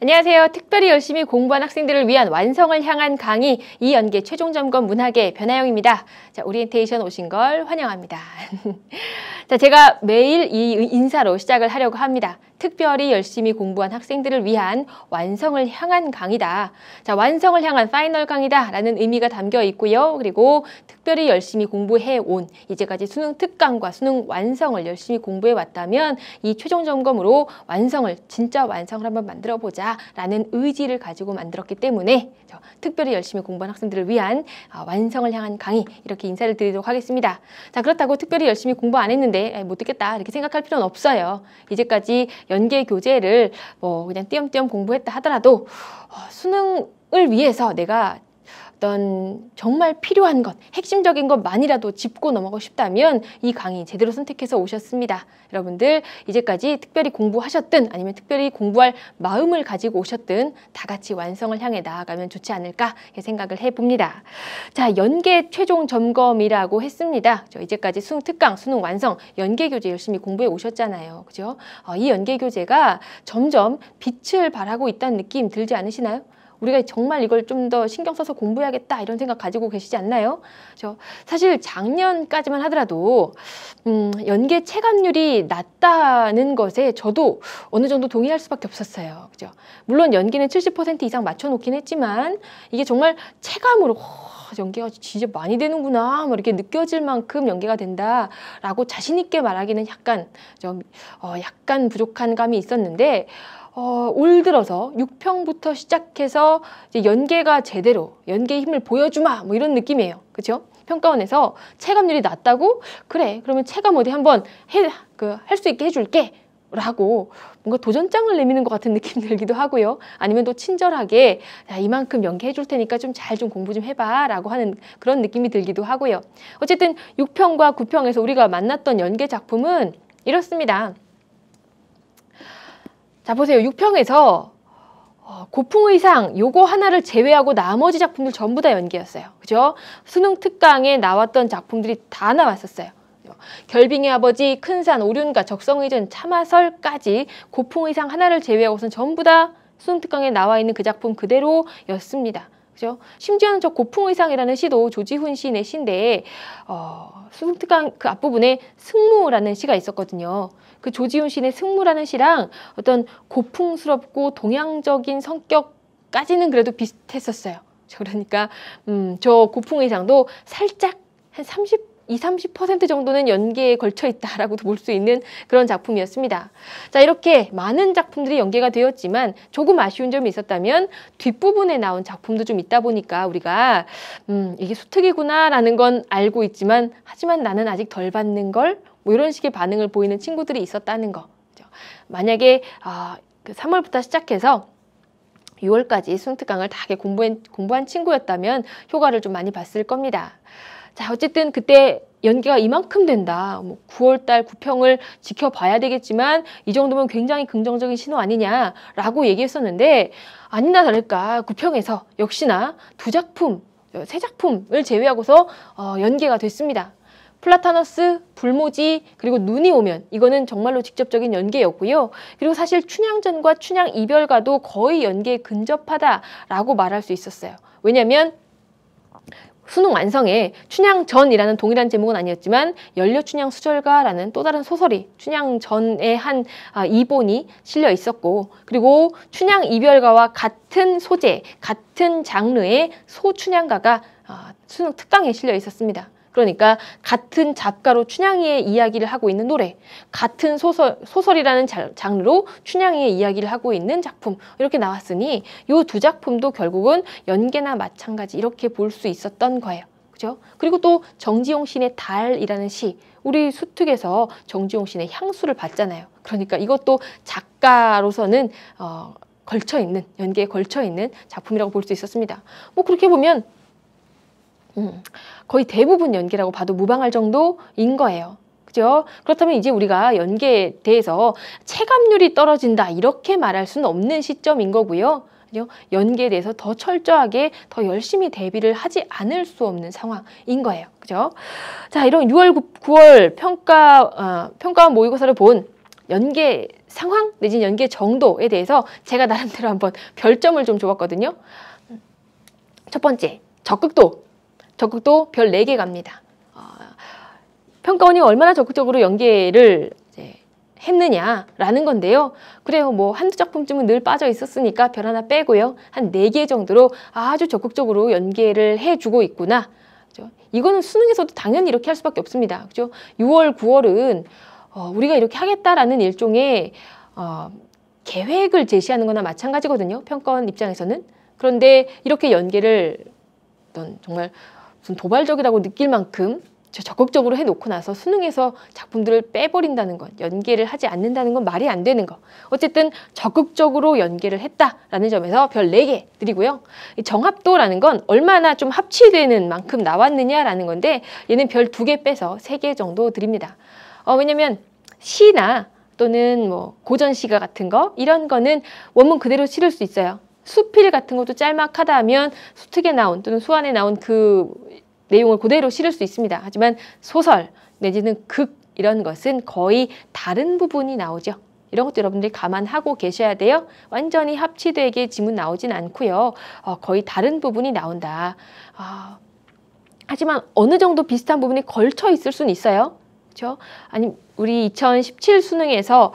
안녕하세요. 특별히 열심히 공부한 학생들을 위한 완성을 향한 강의 이연계 최종점검 문학의 변하영입니다. 자, 오리엔테이션 오신 걸 환영합니다. 자, 제가 매일 이 인사로 시작을 하려고 합니다. 특별히 열심히 공부한 학생들을 위한 완성을 향한 강의다. 자, 완성을 향한 파이널 강의다 라는 의미가 담겨 있고요. 그리고 특별히 열심히 공부해온 이제까지 수능 특강과 수능 완성을 열심히 공부해 왔다면 이 최종 점검으로 완성을 진짜 완성을 한번 만들어 보자 라는 의지를 가지고 만들었기 때문에 특별히 열심히 공부한 학생들을 위한 완성을 향한 강의 이렇게 인사를 드리도록 하겠습니다. 자, 그렇다고 특별히 열심히 공부 안 했는데 못 듣겠다 이렇게 생각할 필요는 없어요. 이제까지 연계 교재를 그냥 띄엄띄엄 공부했다 하더라도 수능을 위해서 내가 어떤 정말 필요한 것, 핵심적인 것만이라도 짚고 넘어가고 싶다면 이 강의 제대로 선택해서 오셨습니다. 여러분들 이제까지 특별히 공부하셨든 아니면 특별히 공부할 마음을 가지고 오셨든 다 같이 완성을 향해 나아가면 좋지 않을까 생각을 해봅니다. 자, 연계 최종 점검이라고 했습니다. 이제까지 수능 특강, 수능 완성, 연계 교재 열심히 공부해 오셨잖아요. 그죠? 이 연계 교재가 점점 빛을 발하고 있다는 느낌 들지 않으시나요? 우리가 정말 이걸 좀 더 신경 써서 공부해야겠다 이런 생각 가지고 계시지 않나요? 사실 작년까지만 하더라도 연계 체감률이 낮다는 것에 저도 어느 정도 동의할 수밖에 없었어요. 그죠? 물론 연계는 70% 이상 맞춰놓긴 했지만 이게 정말 체감으로 연계가 진짜 많이 되는구나 이렇게 느껴질 만큼 연계가 된다라고 자신 있게 말하기는 약간 부족한 감이 있었는데 올 들어서 6평부터 시작해서 이제 연계가 제대로 연계의 힘을 보여주마 이런 느낌이에요. 그렇죠? 평가원에서 체감률이 낮다고? 그래, 그러면 체감 어디 한번 할 수 있게 해줄게 라고 뭔가 도전장을 내미는 것 같은 느낌 들기도 하고요. 아니면 또 친절하게 이만큼 연계해 줄 테니까 좀 잘 좀 공부 좀 해봐 라고 하는 그런 느낌이 들기도 하고요. 어쨌든 6평과 9평에서 우리가 만났던 연계 작품은 이렇습니다. 자, 보세요. 6평에서 고풍의상 요거 하나를 제외하고 나머지 작품들 전부 다 연계였어요. 그죠? 수능 특강에 나왔던 작품들이 다 나왔었어요. 결빙의 아버지, 큰산, 오륜가, 적성의전, 참화설까지 고풍의상 하나를 제외하고서는 전부 다 수능 특강에 나와 있는 그 작품 그대로였습니다. 그죠? 심지어는 저 고풍의상이라는 시도 조지훈 시인의 시인데 수능 특강 그 앞부분에 승무라는 시가 있었거든요. 그 조지훈 시인의 승무라는 시랑 어떤 고풍스럽고 동양적인 성격까지는 그래도 비슷했었어요. 그러니까 저 고풍의상도 살짝 한 20-30% 정도는 연계에 걸쳐 있다라고도 볼 수 있는 그런 작품이었습니다. 자, 이렇게 많은 작품들이 연계가 되었지만 조금 아쉬운 점이 있었다면 뒷부분에 나온 작품도 좀 있다 보니까 우리가 이게 수특이구나 라는 건 알고 있지만 하지만 나는 아직 덜 받는 걸 이런 식의 반응을 보이는 친구들이 있었다는 거. 만약에 그 3월부터 시작해서 6월까지 수능 특강을 다 공부한 친구였다면 효과를 좀 많이 봤을 겁니다. 자, 어쨌든 그때 연계가 이만큼 된다. 9월달 9평을 지켜봐야 되겠지만 이 정도면 굉장히 긍정적인 신호 아니냐라고 얘기했었는데 아니나 다를까 9평에서 역시나 세 작품을 제외하고서 연계가 됐습니다. 플라타너스, 불모지, 그리고 눈이 오면 이거는 정말로 직접적인 연계였고요. 그리고 사실 춘향전과 춘향이별가도 거의 연계에 근접하다라고 말할 수 있었어요. 왜냐하면 수능 완성에 춘향전이라는 동일한 제목은 아니었지만 연려춘향수절가라는 또 다른 소설이 춘향전의 한 이본이 실려 있었고 그리고 춘향이별가와 같은 소재, 같은 장르의 소춘향가가 수능 특강에 실려 있었습니다. 그러니까 같은 작가로 춘향이의 이야기를 하고 있는 노래, 같은 소설이라는 장르로 춘향이의 이야기를 하고 있는 작품 이렇게 나왔으니 이 두 작품도 결국은 연계나 마찬가지 이렇게 볼 수 있었던 거예요. 그죠? 그리고 또 정지용 시인의 달이라는 시, 우리 수특에서 정지용 시인의 향수를 봤잖아요. 그러니까 이것도 작가로서는 걸쳐있는, 연계에 걸쳐있는 작품이라고 볼 수 있었습니다. 그렇게 보면 거의 대부분 연계라고 봐도 무방할 정도인 거예요. 그죠? 그렇다면 이제 우리가 연계에 대해서 체감률이 떨어진다 이렇게 말할 수는 없는 시점인 거고요. 그죠? 연기에 대해서 더 철저하게 더 열심히 대비를 하지 않을 수 없는 상황인 거예요. 그죠? 자, 이런 6월, 9월 평가원 모의고사를 본 연계 상황 내지는 연계 정도에 대해서 제가 나름대로 한번 별점을 좀 줘봤거든요. 첫 번째, 적극도 별 4개 갑니다. 평가원이 얼마나 적극적으로 연계를 했느냐라는 건데요. 그래요. 뭐 한두 작품쯤은 늘 빠져 있었으니까 별 하나 빼고요. 한 4개 정도로 아주 적극적으로 연계를 해주고 있구나. 그죠? 이거는 수능에서도 당연히 이렇게 할 수밖에 없습니다. 그죠? 6월, 9월은 우리가 이렇게 하겠다라는 일종의 계획을 제시하는 거나 마찬가지거든요. 평가원 입장에서는. 그런데 이렇게 연계를 정말 무슨 도발적이라고 느낄 만큼 적극적으로 해놓고 나서 수능에서 작품들을 빼버린다는 것, 연계를 하지 않는다는 건 말이 안 되는 거. 어쨌든 적극적으로 연계를 했다라는 점에서 별 4개 드리고요. 정합도라는 건 얼마나 좀 합치되는 만큼 나왔느냐라는 건데 얘는 별 2개 빼서 3개 정도 드립니다. 왜냐면 시나 또는 뭐 고전시가 같은 거 이런 거는 원문 그대로 실을 수 있어요. 수필 같은 것도 짤막하다 하면 수특에 나온 또는 수안에 나온 그 내용을 그대로 실을 수 있습니다. 하지만 소설 내지는 극 이런 것은 거의 다른 부분이 나오죠. 이런 것도 여러분들이 감안하고 계셔야 돼요. 완전히 합치되게 지문 나오진 않고요. 거의 다른 부분이 나온다. 하지만 어느 정도 비슷한 부분이 걸쳐 있을 수는 있어요. 그렇죠? 아니 우리 2017 수능에서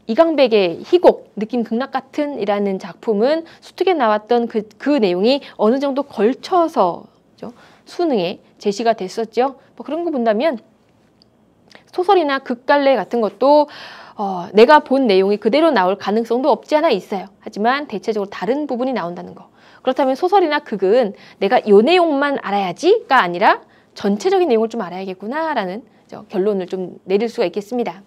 이강백의 희곡, 느낌 극락 같은 이라는 작품은 수특에 나왔던 그 내용이 어느 정도 걸쳐서 그렇죠? 수능에 제시가 됐었죠. 뭐 그런 거 본다면 소설이나 극갈래 같은 것도 내가 본 내용이 그대로 나올 가능성도 없지 않아 있어요. 하지만 대체적으로 다른 부분이 나온다는 거. 그렇다면 소설이나 극은 내가 이 내용만 알아야지가 아니라 전체적인 내용을 좀 알아야겠구나라는 결론을 좀 내릴 수가 있겠습니다.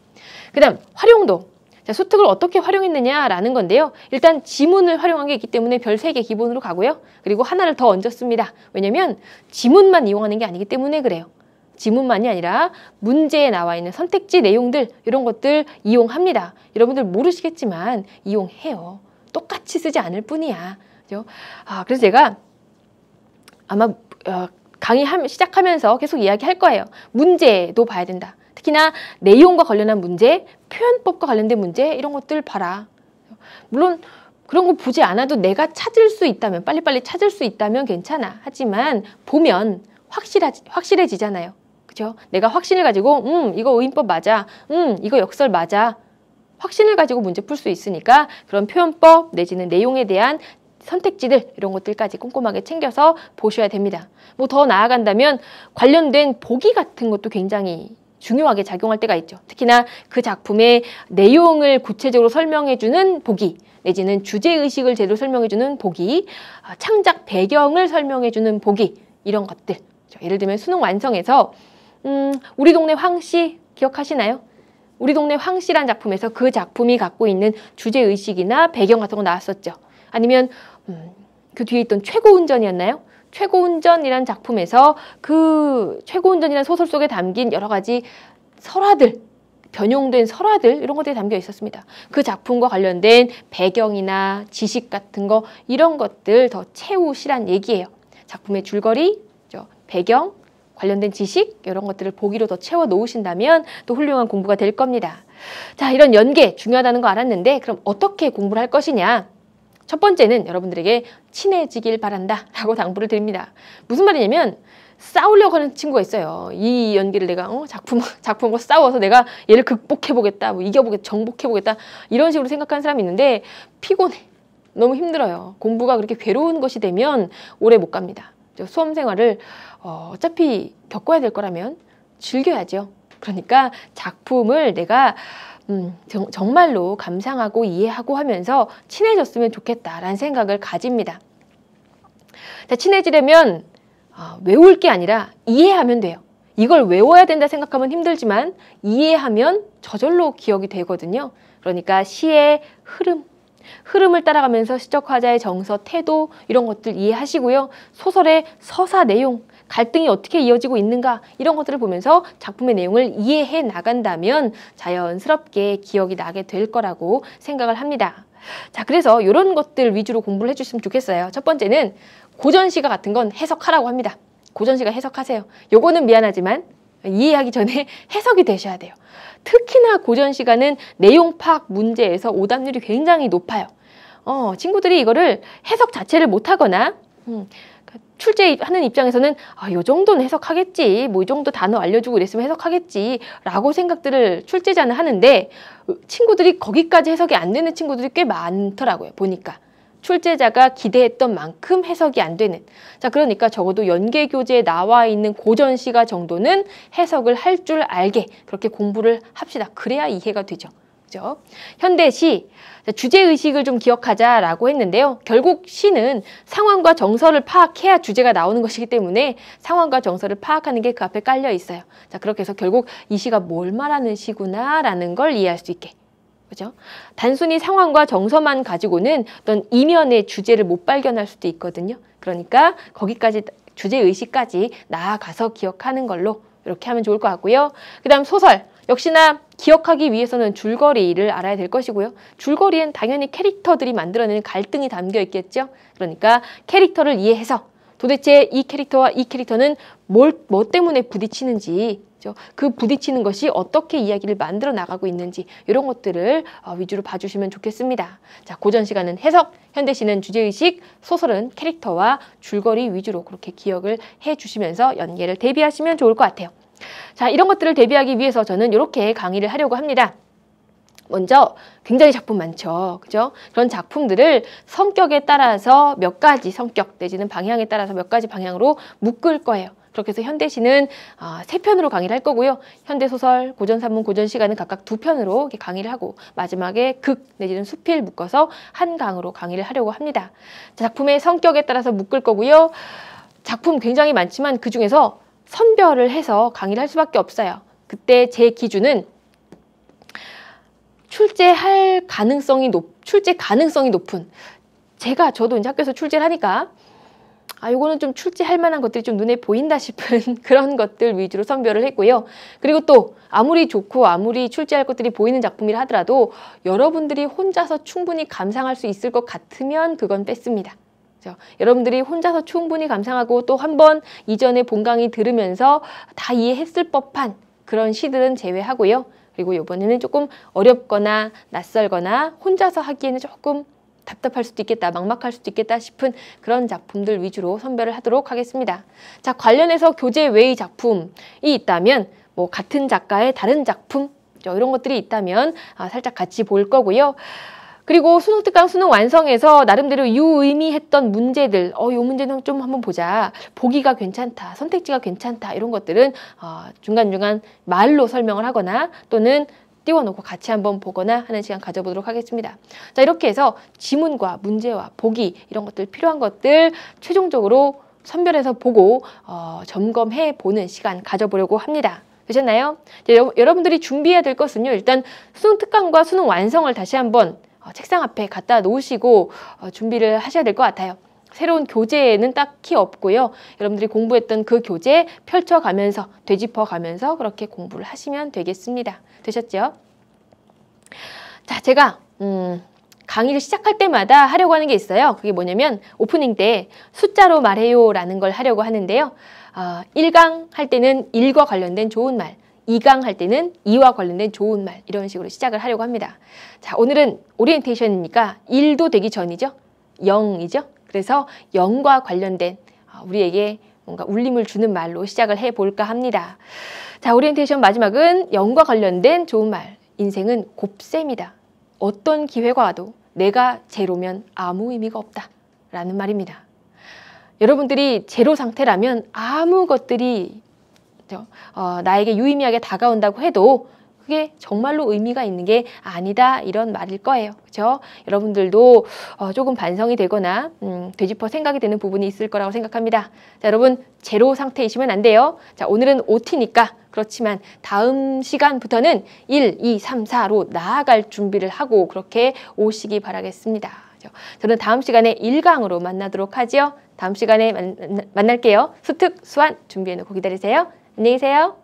그 다음 활용도. 자, 수특을 어떻게 활용했느냐라는 건데요. 일단 지문을 활용한 게 있기 때문에 별 3개 기본으로 가고요. 그리고 하나를 더 얹었습니다. 왜냐면 지문만 이용하는 게 아니기 때문에 그래요. 지문만이 아니라 문제에 나와 있는 선택지 내용들 이런 것들 이용합니다. 여러분들 모르시겠지만 이용해요. 똑같이 쓰지 않을 뿐이야. 그죠? 그래서 제가 아마 강의 시작하면서 계속 이야기할 거예요. 문제도 봐야 된다. 특히나 내용과 관련한 문제, 표현법과 관련된 문제 이런 것들 봐라. 물론 그런 거 보지 않아도 내가 찾을 수 있다면 빨리빨리 찾을 수 있다면 괜찮아. 하지만 보면 확실해지잖아요. 그죠? 내가 확신을 가지고 이거 의인법 맞아. 이거 역설 맞아. 확신을 가지고 문제 풀 수 있으니까 그런 표현법 내지는 내용에 대한 선택지들 이런 것들까지 꼼꼼하게 챙겨서 보셔야 됩니다. 뭐 더 나아간다면 관련된 보기 같은 것도 굉장히 중요하게 작용할 때가 있죠. 특히나 그 작품의 내용을 구체적으로 설명해주는 보기 내지는 주제의식을 제대로 설명해주는 보기, 창작 배경을 설명해주는 보기 이런 것들. 예를 들면 수능 완성에서 우리 동네 황씨 기억하시나요? 우리 동네 황씨란 작품에서 그 작품이 갖고 있는 주제의식이나 배경 같은 거 나왔었죠. 아니면 그 뒤에 있던 최고운전이었나요? 최고운전이라는 작품에서 그 최고운전이라는 소설 속에 담긴 여러 가지 설화들, 변용된 설화들 이런 것들이 담겨 있었습니다. 그 작품과 관련된 배경이나 지식 같은 거 이런 것들 더 채우시란 얘기예요. 작품의 줄거리, 배경, 관련된 지식 이런 것들을 보기로 더 채워 놓으신다면 또 훌륭한 공부가 될 겁니다. 자, 이런 연계 중요하다는 거 알았는데 그럼 어떻게 공부를 할 것이냐? 첫 번째는 여러분들에게 친해지길 바란다 라고 당부를 드립니다. 무슨 말이냐면 싸우려고 하는 친구가 있어요. 이 연기를 내가 작품과 싸워서 내가 얘를 극복해보겠다, 뭐 이겨보겠다, 정복해보겠다 이런 식으로 생각하는 사람이 있는데 피곤해. 너무 힘들어요. 공부가 그렇게 괴로운 것이 되면 오래 못 갑니다. 수험 생활을 어차피 겪어야 될 거라면 즐겨야죠. 그러니까 작품을 내가 정말로 감상하고 이해하고 하면서 친해졌으면 좋겠다라는 생각을 가집니다. 자, 친해지려면 외울 게 아니라 이해하면 돼요. 이걸 외워야 된다 생각하면 힘들지만 이해하면 저절로 기억이 되거든요. 그러니까 시의 흐름을 따라가면서 시적 화자의 정서, 태도 이런 것들 이해하시고요. 소설의 서사 내용, 갈등이 어떻게 이어지고 있는가 이런 것들을 보면서 작품의 내용을 이해해 나간다면 자연스럽게 기억이 나게 될 거라고 생각을 합니다. 자, 그래서 이런 것들 위주로 공부를 해주시면 좋겠어요. 첫 번째는 고전시가 같은 건 해석하라고 합니다. 고전시가 해석하세요. 요거는 미안하지만 이해하기 전에 해석이 되셔야 돼요. 특히나 고전시가는 내용 파악 문제에서 오답률이 굉장히 높아요. 친구들이 이거를 해석 자체를 못하거나 출제하는 입장에서는 요 정도는 해석하겠지, 뭐 이 정도 단어 알려주고 이랬으면 해석하겠지 라고 생각들을 출제자는 하는데 친구들이 거기까지 해석이 안 되는 친구들이 꽤 많더라고요. 보니까 출제자가 기대했던 만큼 해석이 안 되는. 자, 그러니까 적어도 연계교재에 나와 있는 고전시가 정도는 해석을 할 줄 알게 그렇게 공부를 합시다. 그래야 이해가 되죠. 그죠? 현대시, 주제의식을 좀 기억하자라고 했는데요. 결국 시는 상황과 정서를 파악해야 주제가 나오는 것이기 때문에 상황과 정서를 파악하는 게 그 앞에 깔려 있어요. 자, 그렇게 해서 결국 이 시가 뭘 말하는 시구나라는 걸 이해할 수 있게. 그죠? 단순히 상황과 정서만 가지고는 어떤 이면의 주제를 못 발견할 수도 있거든요. 그러니까 거기까지 주제의식까지 나아가서 기억하는 걸로 이렇게 하면 좋을 것 같고요. 그 다음 소설. 역시나 기억하기 위해서는 줄거리를 알아야 될 것이고요. 줄거리엔 당연히 캐릭터들이 만들어내는 갈등이 담겨 있겠죠. 그러니까 캐릭터를 이해해서 도대체 이 캐릭터와 이 캐릭터는 뭐 때문에 부딪히는지, 그 부딪히는 것이 어떻게 이야기를 만들어 나가고 있는지 이런 것들을 위주로 봐주시면 좋겠습니다. 자, 고전시가는 해석, 현대시는 주제의식, 소설은 캐릭터와 줄거리 위주로 그렇게 기억을 해주시면서 연계를 대비하시면 좋을 것 같아요. 자, 이런 것들을 대비하기 위해서 저는 이렇게 강의를 하려고 합니다. 먼저 굉장히 작품 많죠. 그죠? 그런 작품들을 성격에 따라서 몇 가지 성격 내지는 방향에 따라서 몇 가지 방향으로 묶을 거예요. 그렇게 해서 현대시는 3편으로 강의를 할 거고요. 현대소설, 고전산문, 고전시가는 각각 2편으로 이렇게 강의를 하고 마지막에 극 내지는 수필 묶어서 한 강으로 강의를 하려고 합니다. 작품의 성격에 따라서 묶을 거고요. 작품 굉장히 많지만 그중에서 선별을 해서 강의를 할 수밖에 없어요. 그때 제 기준은 출제 가능성이 높은, 저도 이제 학교에서 출제를 하니까 요거는 좀 출제할 만한 것들이 좀 눈에 보인다 싶은 그런 것들 위주로 선별을 했고요. 그리고 또 아무리 좋고 아무리 출제할 것들이 보이는 작품이라 하더라도 여러분들이 혼자서 충분히 감상할 수 있을 것 같으면 그건 뺐습니다. 여러분들이 혼자서 충분히 감상하고 또 한 번 이전에 본 강의 들으면서 다 이해했을 법한 그런 시들은 제외하고요. 그리고 이번에는 조금 어렵거나 낯설거나 혼자서 하기에는 조금 답답할 수도 있겠다, 막막할 수도 있겠다 싶은 그런 작품들 위주로 선별을 하도록 하겠습니다. 자, 관련해서 교재 외의 작품이 있다면 뭐 같은 작가의 다른 작품 이런 것들이 있다면 살짝 같이 볼 거고요. 그리고 수능 특강 수능 완성에서 나름대로 유의미했던 문제들, 요 문제는 좀 한번 보자, 보기가 괜찮다, 선택지가 괜찮다 이런 것들은 중간중간 말로 설명을 하거나 또는 띄워놓고 같이 한번 보거나 하는 시간 가져보도록 하겠습니다. 자, 이렇게 해서 지문과 문제와 보기 이런 것들 필요한 것들 최종적으로 선별해서 보고 점검해 보는 시간 가져보려고 합니다. 되셨나요? 여러분들이 준비해야 될 것은요. 일단 수능 특강과 수능 완성을 다시 한번 책상 앞에 갖다 놓으시고 준비를 하셔야 될 것 같아요. 새로운 교재는 딱히 없고요. 여러분들이 공부했던 그 교재 펼쳐가면서 되짚어가면서 그렇게 공부를 하시면 되겠습니다. 되셨죠? 자, 제가 강의를 시작할 때마다 하려고 하는 게 있어요. 그게 뭐냐면 오프닝 때 숫자로 말해요 라는 걸 하려고 하는데요. 1강 할 때는 1과 관련된 좋은 말, 2강 할 때는 2와 관련된 좋은 말 이런 식으로 시작을 하려고 합니다. 자, 오늘은 오리엔테이션이니까 1도 되기 전이죠. 0이죠. 그래서 0과 관련된 우리에게 뭔가 울림을 주는 말로 시작을 해볼까 합니다. 자, 오리엔테이션 마지막은 0과 관련된 좋은 말. 인생은 곱셈이다. 어떤 기회가 와도 내가 제로면 아무 의미가 없다. 라는 말입니다. 여러분들이 제로 상태라면 아무 것들이 나에게 유의미하게 다가온다고 해도 그게 정말로 의미가 있는 게 아니다 이런 말일 거예요. 그렇죠? 여러분들도 조금 반성이 되거나 되짚어 생각이 되는 부분이 있을 거라고 생각합니다. 자, 여러분 제로 상태이시면 안 돼요. 자, 오늘은 OT니까 그렇지만 다음 시간부터는 1, 2, 3, 4로 나아갈 준비를 하고 그렇게 오시기 바라겠습니다. 저는 다음 시간에 1강으로 만나도록 하죠. 다음 시간에 만날게요. 수특, 수완 준비해놓고 기다리세요. 안녕히 계세요.